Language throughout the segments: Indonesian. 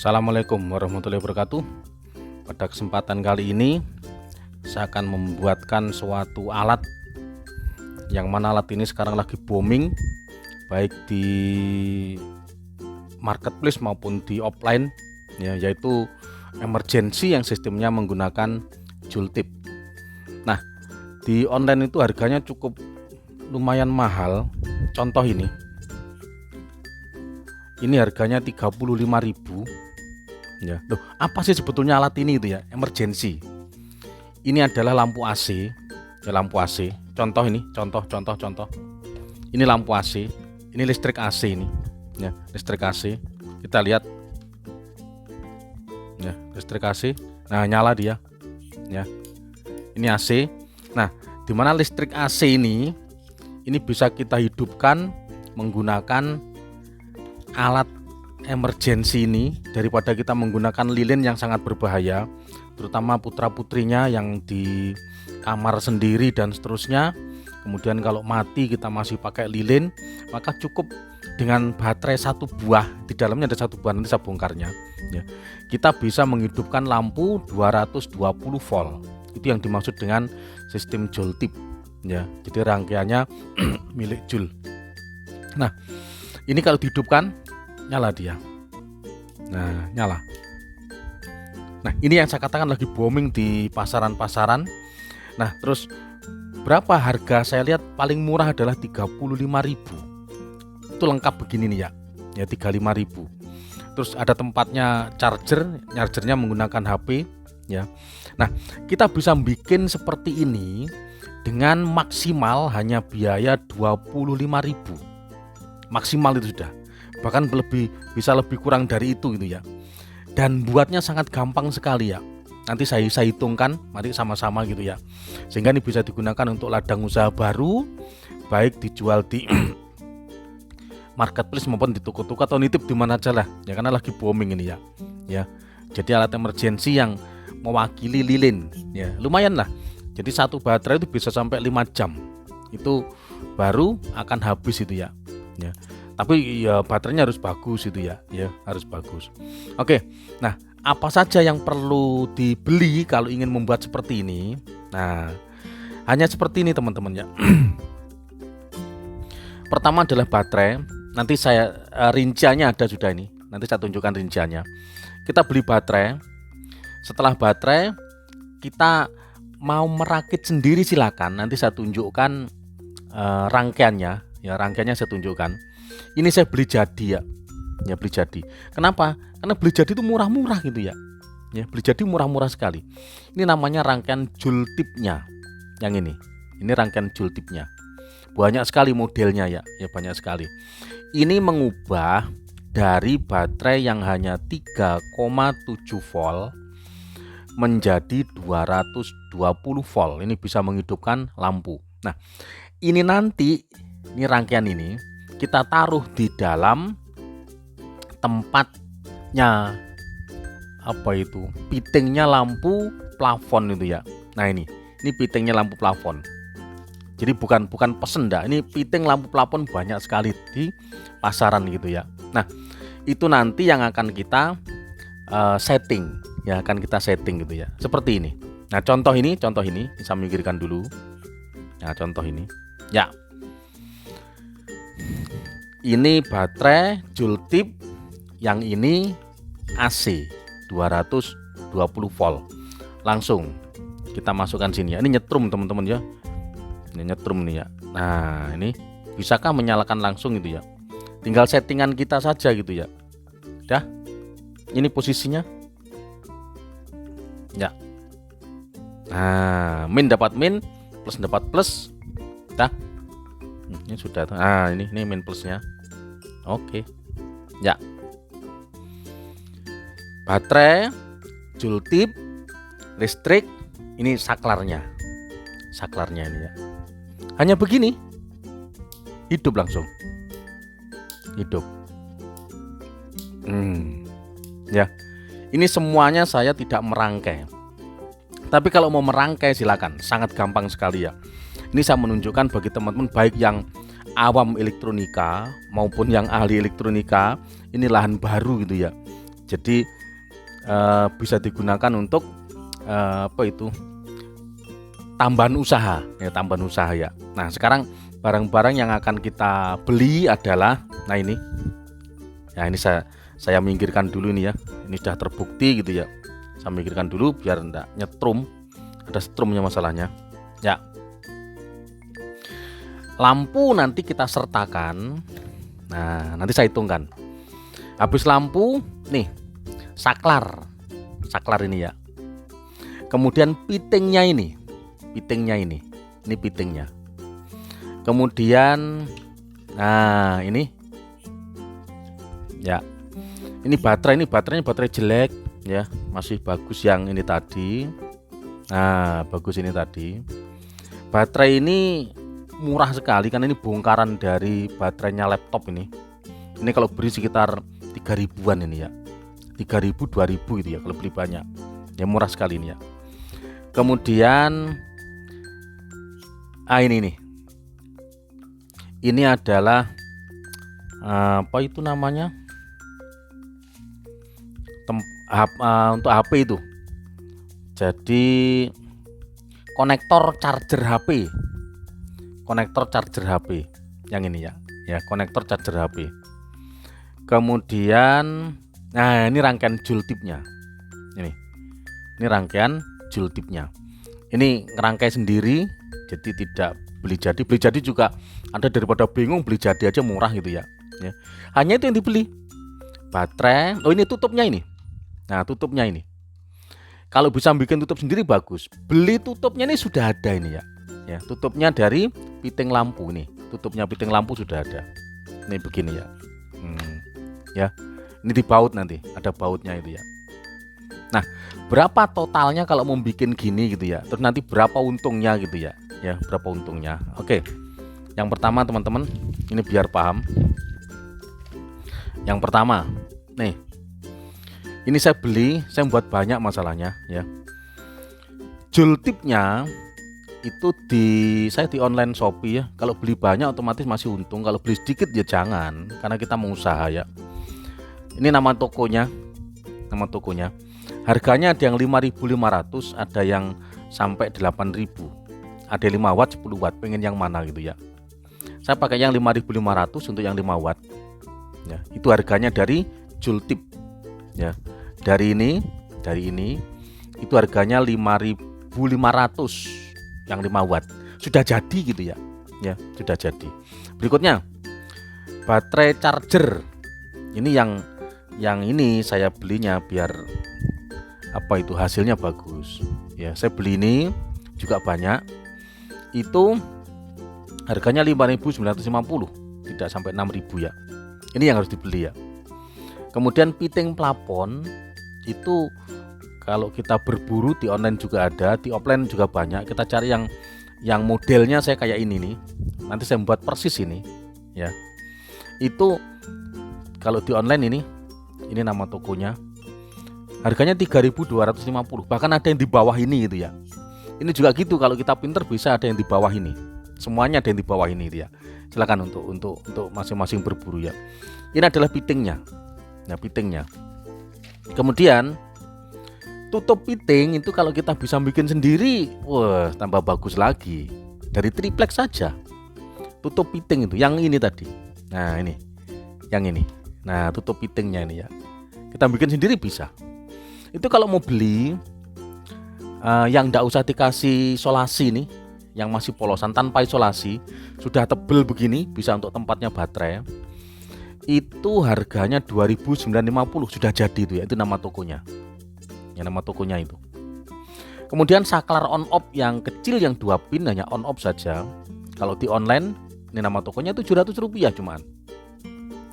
Assalamualaikum warahmatullahi wabarakatuh. Pada kesempatan kali ini saya akan membuatkan suatu alat yang mana alat ini sekarang lagi booming baik di marketplace maupun di offline ya, yaitu emergency yang sistemnya menggunakan joule tip. Nah, di online itu harganya cukup lumayan mahal. Contoh ini harganya 35.000 ya. Loh, apa sih sebetulnya alat ini itu ya? Emergency. Ini adalah lampu AC, ya, lampu AC. Contoh ini, contoh. Ini lampu AC, ini listrik AC ini, ya, listrik AC. Kita lihat, ya, listrik AC. Nah, nyala dia, ya. Ini AC. Nah, di mana listrik AC ini bisa kita hidupkan menggunakan alat emergency ini daripada kita menggunakan lilin yang sangat berbahaya, terutama putra-putrinya yang di kamar sendiri dan seterusnya. Kemudian kalau mati kita masih pakai lilin, maka cukup dengan baterai satu buah. Di dalamnya ada satu buah, nanti saya bongkarnya ya. Kita bisa menghidupkan lampu 220 volt. Itu yang dimaksud dengan sistem joule tip ya. Jadi rangkaiannya milik joule. Nah, ini kalau dihidupkan nyala dia. Nah, nyala. Nah, ini yang saya katakan lagi booming di pasaran-pasaran. Nah, terus berapa harga? Saya lihat paling murah adalah 35.000. Itu lengkap begini nih ya. Ya 35.000. Terus ada tempatnya chargernya menggunakan HP ya. Nah, kita bisa bikin seperti ini dengan maksimal hanya biaya 25.000. Maksimal itu sudah. Bahkan bisa lebih kurang dari itu gitu ya. Dan buatnya sangat gampang sekali ya. Nanti saya hitungkan, mari sama-sama gitu ya. Sehingga ini bisa digunakan untuk ladang usaha baru, baik dijual di marketplace maupun di toko-toko atau nitip di mana aja lah. Ya karena lagi booming ini ya. Ya. Jadi alat emergency yang mewakili lilin ya. Lumayan lah. Jadi satu baterai itu bisa sampai 5 jam. Itu baru akan habis itu ya. Ya. Tapi ya baterainya harus bagus itu ya, harus bagus. Oke, nah apa saja yang perlu dibeli kalau ingin membuat seperti ini? Nah, hanya seperti ini teman-teman ya. Pertama adalah baterai. Nanti saya rinciannya ada sudah ini. Nanti saya tunjukkan rinciannya. Kita beli baterai. Setelah baterai, kita mau merakit sendiri silakan. Nanti saya tunjukkan rangkaiannya. Ya, rangkaiannya saya tunjukkan. Ini saya beli jadi ya. Ya, beli jadi. Kenapa? Karena beli jadi itu murah-murah gitu ya. Ya, beli jadi murah-murah sekali. Ini namanya rangkaian joule tipnya. Yang ini. Ini rangkaian joule tipnya. Banyak sekali modelnya ya. Ya, banyak sekali. Ini mengubah dari baterai yang hanya 3,7 volt menjadi 220 volt. Ini bisa menghidupkan lampu. Nah, ini nanti rangkaian ini kita taruh di dalam tempatnya pitingnya lampu plafon itu ya. Nah, ini pitingnya lampu plafon. Jadi bukan pesen dah. Ini piting lampu plafon banyak sekali di pasaran gitu ya. Nah, itu nanti yang akan kita setting ya, akan kita setting gitu ya. Seperti ini. Nah, contoh ini bisa minggirkan dulu. Nah, contoh ini. Ya. Ini baterai joule tip, yang ini AC 220 volt. Langsung kita masukkan sini ya. Ini nyetrum teman-teman ya. Ini nyetrum nih ya. Nah, ini bisakah menyalakan langsung gitu ya. Tinggal settingan kita saja gitu ya. Dah. Ini posisinya. Ya. Nah, min dapat min, plus dapat plus. Dah. Ini sudah. Nah, ini min plusnya. Oke. Ya. Baterai, joule tip, listrik, ini saklarnya. Saklarnya ini ya. Hanya begini. Hidup langsung. Hidup. Ya. Ini semuanya saya tidak merangkai. Tapi kalau mau merangkai silakan, sangat gampang sekali ya. Ini saya menunjukkan bagi teman-teman baik yang awam elektronika maupun yang ahli elektronika, ini lahan baru gitu ya. Jadi bisa digunakan untuk tambahan usaha ya. Nah, sekarang barang-barang yang akan kita beli adalah, nah ini. Nah, ini saya minggirkan dulu ini ya. Ini sudah terbukti gitu ya. Saya minggirkan dulu biar enggak nyetrum. Ada strumnya masalahnya. Ya. Lampu nanti kita sertakan. Nah, nanti saya hitungkan. Habis lampu, nih, saklar ini ya. Kemudian pitingnya ini. Ini pitingnya. Kemudian, nah ini, ya, ini baterainya baterai jelek ya, masih bagus yang ini tadi. Nah, bagus ini tadi. Baterai ini murah sekali karena ini bongkaran dari baterainya laptop ini. Ini kalau beli sekitar 3.000-an ini ya. 3.000 2.000 gitu ya kalau beli banyak. Ya murah sekali ini ya. Kemudian ini nih. Ini adalah apa itu namanya? Untuk HP itu. Jadi konektor charger HP. Yang ini ya. Ya, konektor charger HP. Kemudian ini rangkaian joule tipnya. Ini rangkaian joule tipnya. Ini ngerangkai sendiri, jadi tidak beli jadi juga ada, daripada bingung beli jadi aja murah gitu ya. Hanya itu yang dibeli. Baterai, ini tutupnya ini. Nah, tutupnya ini. Kalau bisa bikin tutup sendiri bagus. Beli tutupnya ini sudah ada ini ya. Ya, tutupnya dari piting lampu ini. Tutupnya piting lampu sudah ada. Ini begini ya. Ya. Ini dibaut nanti, ada bautnya itu ya. Nah, berapa totalnya kalau mau bikin gini gitu ya. Terus nanti berapa untungnya gitu ya. Ya, berapa untungnya. Oke. Yang pertama teman-teman, ini biar paham. Yang pertama, nih. Ini saya beli, saya buat banyak masalahnya ya. Joule tipnya itu saya di online Shopee ya. Kalau beli banyak otomatis masih untung. Kalau beli sedikit ya jangan, karena kita mau usaha ya. Ini nama tokonya. Harganya ada yang 5.500, ada yang sampai 8.000. Ada 5 watt, 10 watt, pengen yang mana gitu ya. Saya pakai yang 5.500 untuk yang 5 watt. Ya, itu harganya dari joule tip. Ya. Dari ini itu harganya 5.500 yang 5 watt. Sudah jadi gitu ya. Ya, sudah jadi. Berikutnya baterai charger. Ini yang ini saya belinya biar hasilnya bagus. Ya, saya beli ini juga banyak. Itu harganya 5.950, tidak sampai 6.000 ya. Ini yang harus dibeli ya. Kemudian piting plafon itu kalau kita berburu di online juga ada, di offline juga banyak. Kita cari yang modelnya saya kayak ini nih. Nanti saya membuat persis ini ya. Itu kalau di online ini nama tokonya. Harganya 3.250. Bahkan ada yang di bawah ini gitu ya. Ini juga gitu, kalau kita pinter bisa ada yang di bawah ini. Semuanya ada yang di bawah ini gitu ya. Silakan untuk masing-masing berburu ya. Ini adalah pitingnya. Nah, pitingnya. Kemudian tutup piting itu kalau kita bisa bikin sendiri, wah, tambah bagus lagi. Dari triplex saja. Tutup piting itu yang ini tadi. Nah, ini. Yang ini. Nah, tutup pitingnya ini ya. Kita bikin sendiri bisa. Itu kalau mau beli yang enggak usah dikasih isolasi nih, yang masih polosan tanpa isolasi, sudah tebel begini, bisa untuk tempatnya baterai. Itu harganya 2.950, sudah jadi itu ya. Itu nama tokonya. Ya, nama tokonya itu. Kemudian saklar on off yang kecil yang 2 pin hanya on off saja. Kalau di online ini nama tokonya Rp700 cuman.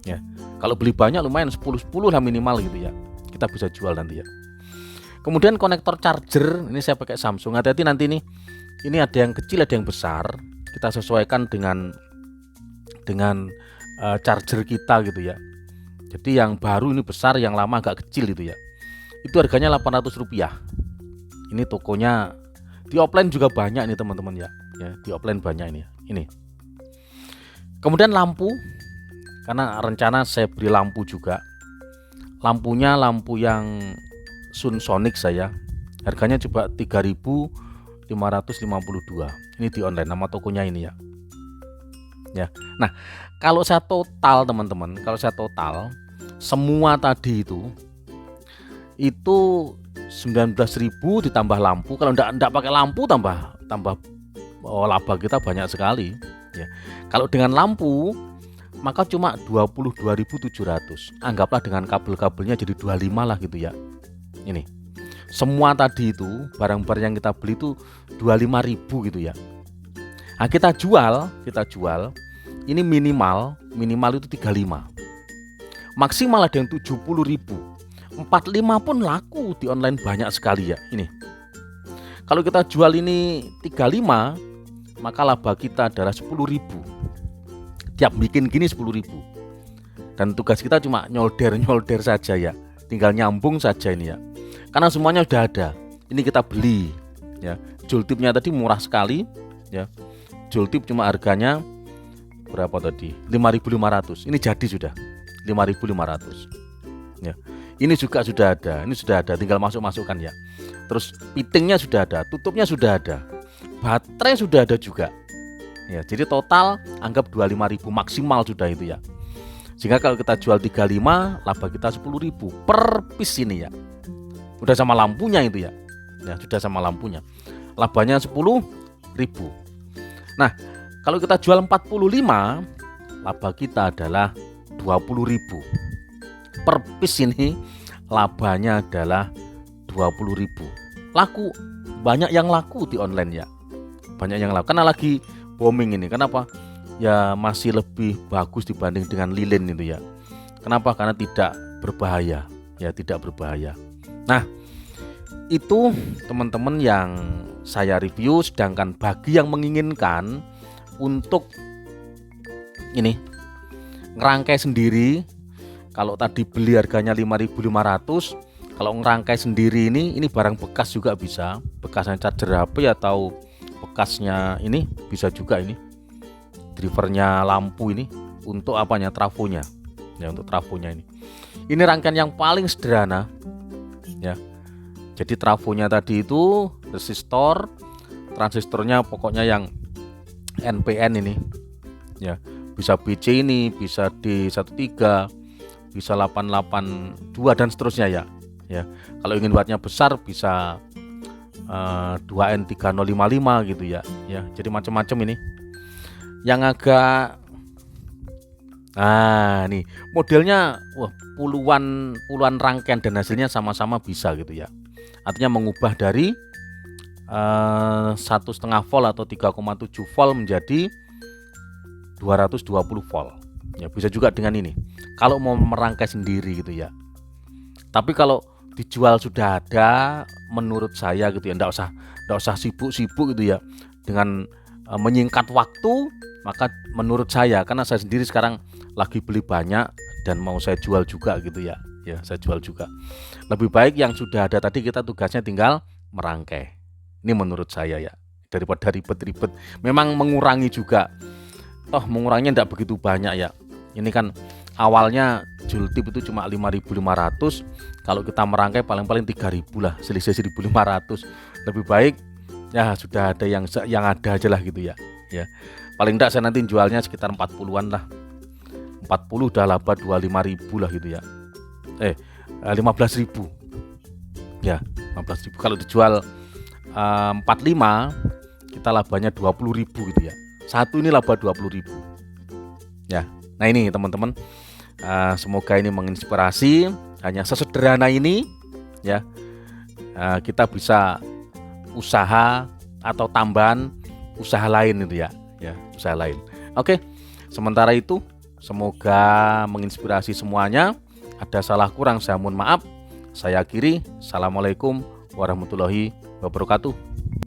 Ya. Kalau beli banyak lumayan 10 lah minimal gitu ya. Kita bisa jual nanti ya. Kemudian konektor charger ini saya pakai Samsung. Hati-hati nanti nih. Ini ada yang kecil, ada yang besar. Kita sesuaikan dengan charger kita gitu ya. Jadi yang baru ini besar, yang lama agak kecil gitu ya. Itu harganya Rp800. Ini tokonya di offline juga banyak nih teman-teman ya. Ya, di offline banyak ini ya. Ini. Kemudian lampu, karena rencana saya beli lampu juga. lampunya lampu yang Sunsonic saya. Harganya coba 3.552. Ini di online, nama tokonya ini ya. Ya. Nah, kalau saya total teman-teman, kalau saya total semua tadi itu 19.000 ditambah lampu. Kalau enggak pakai lampu tambah laba kita banyak sekali ya. Kalau dengan lampu maka cuma 22.700. Anggaplah dengan kabel-kabelnya jadi 25 lah gitu ya. Ini semua tadi itu barang-barang yang kita beli itu 25.000 gitu ya. Nah, kita jual ini minimal itu 35. Maksimal ada yang 70.000. 45 pun laku di online banyak sekali ya. Ini kalau kita jual ini 35, maka laba kita adalah 10.000. Tiap bikin gini 10.000. Dan tugas kita cuma nyolder saja ya. Tinggal nyambung saja ini ya. Karena semuanya sudah ada. Ini kita beli ya. Jultipnya tadi murah sekali ya. Jultip cuma harganya berapa tadi? 5.500. Ini jadi sudah 5.500 ya. Ini juga sudah ada. Ini sudah ada, tinggal masukkan ya. Terus pitingnya sudah ada, tutupnya sudah ada, baterai sudah ada juga ya. Jadi total anggap 25.000 maksimal sudah itu ya. Sehingga kalau kita jual 35, laba kita 10.000 per piece ini ya. Udah sama lampunya itu ya. Ya, sudah sama lampunya. Labanya 10.000. Nah, kalau kita jual 45, laba kita adalah 20.000. Per piece ini labanya adalah 20.000. Laku, banyak yang laku di online ya. Banyak yang laku karena lagi booming ini. Kenapa? Ya masih lebih bagus dibanding dengan lilin itu ya. Kenapa? Karena tidak berbahaya. Ya, tidak berbahaya. Nah, itu teman-teman yang saya review. Sedangkan bagi yang menginginkan untuk ini ngerangkai sendiri, kalau tadi beli harganya 5.500, kalau ngerangkai sendiri ini barang bekas juga bisa, bekasnya charger HP atau bekasnya ini bisa juga, ini drivernya lampu ini untuk apanya, trafonya ya, untuk trafonya ini rangkaian yang paling sederhana ya. Jadi trafonya tadi itu resistor, transistornya pokoknya yang NPN ini ya, bisa BC ini, bisa D13, bisa 882 dan seterusnya ya. Ya, kalau ingin wattnya besar bisa 2N3055 gitu ya. Ya, jadi macam-macam ini. Yang agak nih modelnya puluhan rangkaian dan hasilnya sama-sama bisa gitu ya. Artinya mengubah dari 1,5 volt atau 3,7 volt menjadi 220 volt. Ya, bisa juga dengan ini. Kalau mau merangkai sendiri gitu ya. Tapi kalau dijual sudah ada, menurut saya gitu ya, enggak usah sibuk-sibuk gitu ya dengan menyingkat waktu. Maka menurut saya, karena saya sendiri sekarang lagi beli banyak dan mau saya jual juga gitu ya. Ya, saya jual juga. Lebih baik yang sudah ada tadi kita tugasnya tinggal merangkai. Ini menurut saya ya, daripada ribet-ribet. Memang mengurangi juga. Toh menguranginya tidak begitu banyak ya. Ini kan awalnya jultip itu cuma 5.500. Kalau kita merangkai paling-paling 3.000 lah, selisih 1.500. Lebih baik ya sudah ada yang ada aja lah gitu ya. Ya. Paling enggak saya nanti jualnya sekitar 40-an lah. 40 udah laba 25.000 lah gitu ya. 15.000. Ya, 15.000. Kalau dijual 45 kita labanya 20.000 gitu ya. Satu ini laba 20.000. Ya. Nah, ini teman-teman, semoga ini menginspirasi. Hanya sesederhana ini ya. Kita bisa usaha atau tambahan usaha lain itu ya. Ya, usaha lain. Oke. Sementara itu semoga menginspirasi semuanya. Ada salah kurang saya mohon maaf. Saya akhiri. Assalamualaikum warahmatullahi wabarakatuh.